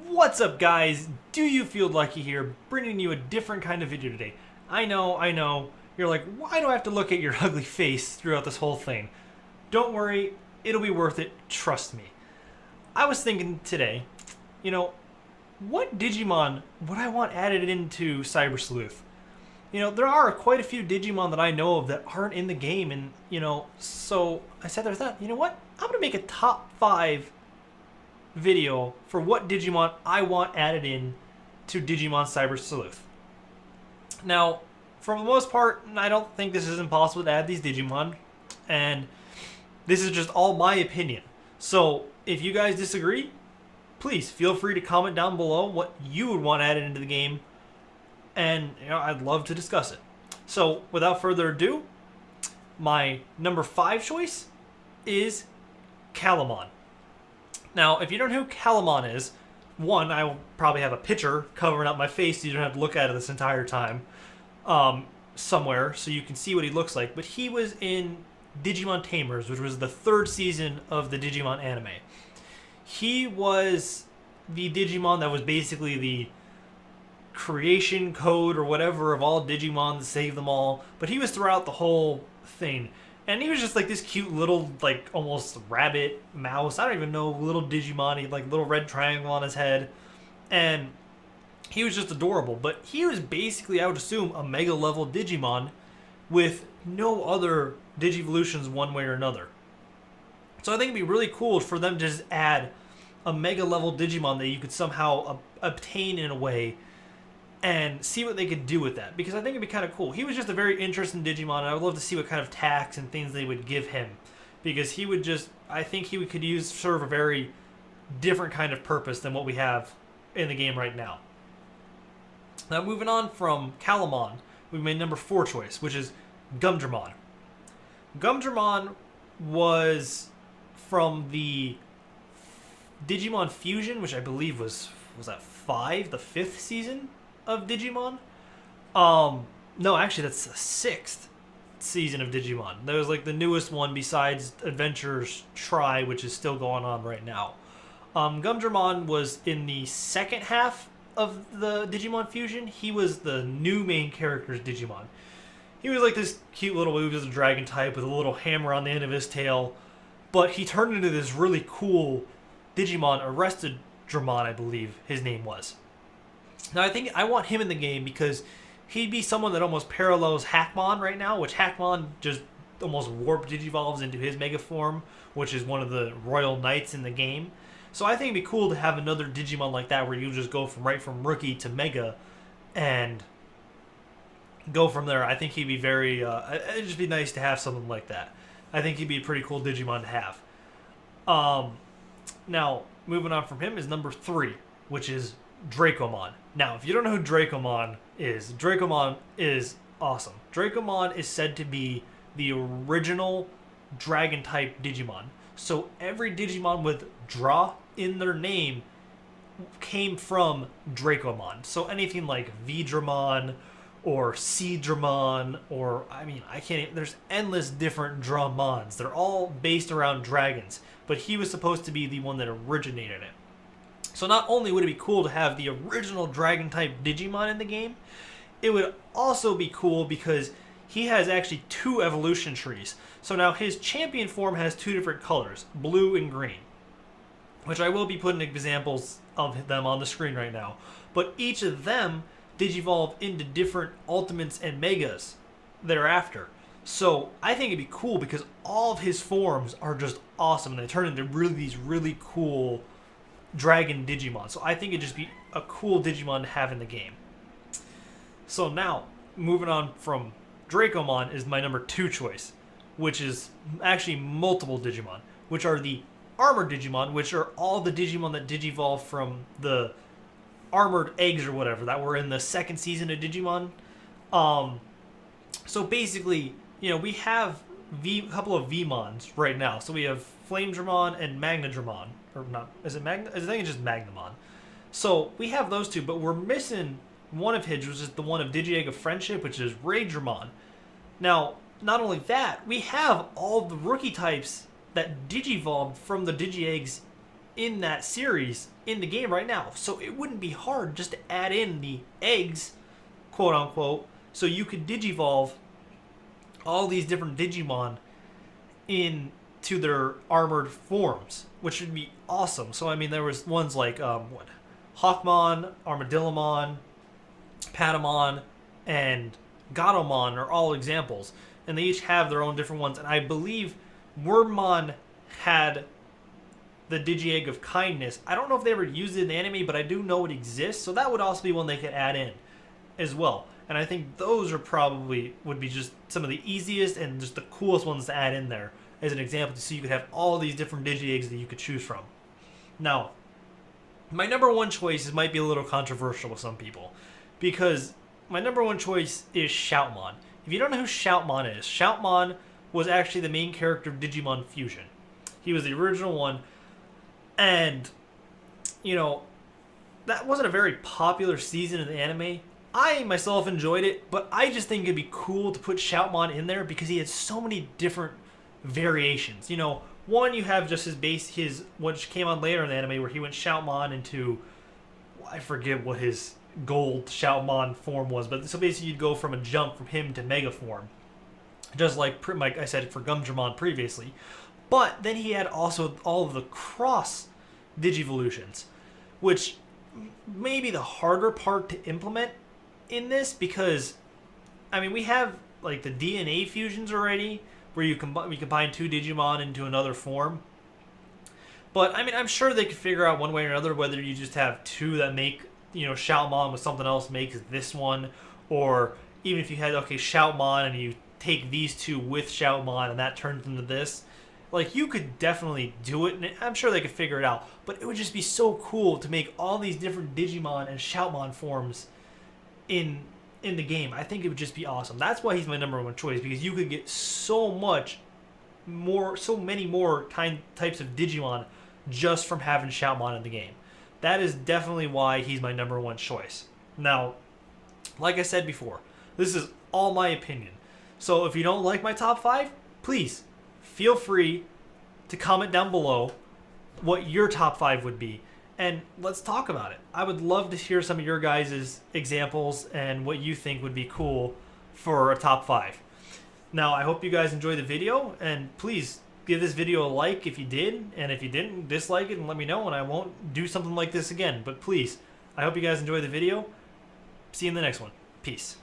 What's up, guys? Do You Feel Lucky here, bringing you a different kind of video today. I know. You're like, why do I have to look at your ugly face throughout this whole thing? Don't worry, it'll be worth it, trust me. I was thinking today, what Digimon would I want added into Cyber Sleuth? There are quite a few Digimon that I know of that aren't in the game, and, so I sat there and thought, you know what? I'm going to make a top 5 video for what Digimon I want added in to Digimon Cyber Sleuth. Now, for the most part, I don't think this is impossible to add these Digimon, and this is just all my opinion. So, if you guys disagree, please feel free to comment down below what you would want added into the game, and I'd love to discuss it. So, without further ado, my number 5 choice is Calamon. Now, if you don't know who Calamon is, one, I will probably have a picture covering up my face so you don't have to look at it this entire time somewhere so you can see what he looks like. But he was in Digimon Tamers, which was the 3rd season of the Digimon anime. He was the Digimon that was basically the creation code or whatever of all Digimon to save them all. But he was throughout the whole thing. And he was just like this cute little, like, almost rabbit, mouse, I don't even know, little Digimon. He had like little red triangle on his head. And he was just adorable. But he was basically, I would assume, a mega level Digimon with no other Digivolutions one way or another. So I think it'd be really cool for them to just add a mega level Digimon that you could somehow obtain in a way and see what they could do with that, because I think it'd be kind of cool. He was just a very interesting Digimon, and I would love to see what kind of attacks and things they would give him, because he would just, I think he could serve a very different kind of purpose than what we have in the game right now. Now, moving on from Calamon, we made number 4 choice, which is Gumdramon. Gumdramon was from the Digimon Fusion, which I believe was that 5, the 5th season of Digimon. No, actually that's the 6th season of Digimon. That was like the newest one besides Adventures Try, which is still going on right now. Gumdramon was in the 2nd half of the Digimon Fusion. He was the new main character's Digimon. He was like this cute little, he was a dragon type with a little hammer on the end of his tail, but he turned into this really cool Digimon, Arrested Dramon, I believe his name was. Now, I think I want him in the game because he'd be someone that almost parallels Hackmon right now, which Hackmon just almost warp digivolves into his mega form, which is one of the Royal Knights in the game. So I think it'd be cool to have another Digimon like that where you just go right from rookie to mega and go from there. I think he'd be very, it'd just be nice to have something like that. I think he'd be a pretty cool Digimon to have. Now, moving on from him is number 3, which is Dracomon. Now, if you don't know who Dracomon is awesome. Dracomon is said to be the original dragon-type Digimon. So every Digimon with Dra in their name came from Dracomon. So anything like Vidramon or Seedramon or, there's endless different Dramons. They're all based around dragons. But he was supposed to be the one that originated it. So not only would it be cool to have the original Dragon-type Digimon in the game, it would also be cool because he has actually 2 evolution trees. So now his champion form has 2 different colors, blue and green, which I will be putting examples of them on the screen right now. But each of them digivolve into different Ultimates and Megas thereafter. So I think it'd be cool because all of his forms are just awesome, and they turn into these really cool Dragon Digimon. So I think it'd just be a cool Digimon to have in the game. So now, moving on from Dracomon is my number 2 choice, which is actually multiple Digimon, which are the Armored Digimon, which are all the Digimon that digivolve from the Armored Eggs or whatever that were in the 2nd season of Digimon. So basically, we have a couple of Vmons right now. So we have Flame Dramon and Magna Dramon. Or not, is it Magna? I think it's just Magnamon. So we have those 2, but we're missing one of his, which is the one of Digi-Egg of Friendship, which is Raydramon. Now, not only that, we have all the rookie types that digivolved from the Digi-Eggs in that series in the game right now. So it wouldn't be hard just to add in the eggs, quote unquote, so you could digivolve all these different Digimon into their armored forms, which would be awesome. So I mean, there was ones like Hawkmon, Armadillomon, Patamon, and Gatomon are all examples, and they each have their own different ones. And I believe Wormmon had the Digi-Egg of Kindness. I don't know if they ever used it in the anime, but I do know it exists, so that would also be one they could add in as well. And I think those are probably would be just some of the easiest and just the coolest ones to add in there as an example, so you could have all these different Digi-Eggs that you could choose from. Now, my number one choice might be a little controversial with some people, because my number one choice is Shoutmon. If you don't know who Shoutmon is, Shoutmon was actually the main character of Digimon Fusion. He was the original one, and, you know, that wasn't a very popular season of the anime. I myself enjoyed it, but I just think it'd be cool to put Shoutmon in there because he had so many different variations. You know, one, you have just his base, which came on later in the anime, where he went Shoutmon into, I forget what his gold Shoutmon form was, but so basically you'd go from a jump from him to Mega form, just like I said for Gumdramon previously. But then he had also all of the cross Digivolutions, which may be the harder part to implement in this, because I mean, we have like the DNA fusions already, where we combine two Digimon into another form. But I mean, I'm sure they could figure out one way or another whether you just have two that make, you know, Shoutmon with something else makes this one, or even if you had, okay, Shoutmon and you take these two with Shoutmon and that turns into this. Like, you could definitely do it, and I'm sure they could figure it out. But it would just be so cool to make all these different Digimon and Shoutmon forms in the game. I think it would just be awesome. That's why he's my number one choice, because you could get so many more types of Digimon just from having Shoutmon in the game. That is definitely why he's my number one choice. Now, like I said before, this is all my opinion. So if you don't like my top 5, please feel free to comment down below what your top 5 would be, and let's talk about it. I would love to hear some of your guys' examples and what you think would be cool for a top 5. Now, I hope you guys enjoyed the video, and please give this video a like if you did, and if you didn't, dislike it and let me know, and I won't do something like this again. But please, I hope you guys enjoyed the video. See you in the next one. Peace.